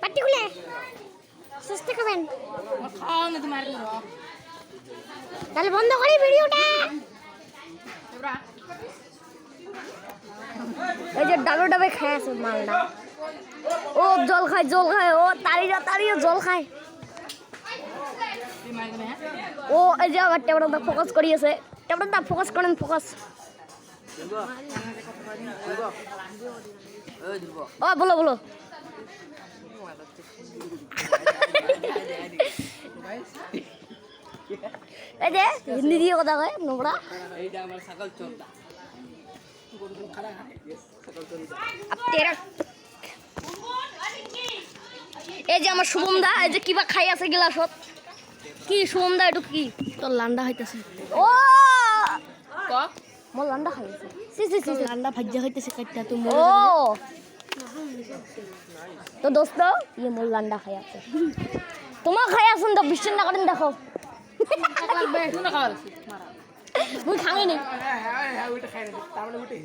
পাটি খুলে সুস্থ খাবেন খাওয়া না তোমার তাহলে বন্ধ করি ভিডিওটা। এই যে ডাবে ডাবে খায় আছে মালটা। ও জল খায় ও তাড়িয়ে জল খায়। ও এই যে আবার টেবটা ফোকাস করিয়েছে। টেবটা ফোকাস করেন ফোকাস। ও বলো বলো। এই যে হিন্দি দিয়ে কথা কয় নোংরা। এইটা আমার ছাগল চোরটা এই যে আমার শুভম দা এই যে কিবা খাই আছে গিলাসত। কি শুভম দা এটা কি? তোর লান্ডা হইতেছে। ও ক মোর লান্ডা খাইছে। সি লান্ডা ভাজ্যা হইতেছে কাটটা তো ও তো দোস্ত ये মোর লান্ডা খাই আছে। তোমার খাই আছেন তো বিশ্বাস না করেন দেখো। লাগবে শুনে খাওয়া মুই খাইনি। হ্যাঁ ওইটা খাই না তার মানে ওইটাই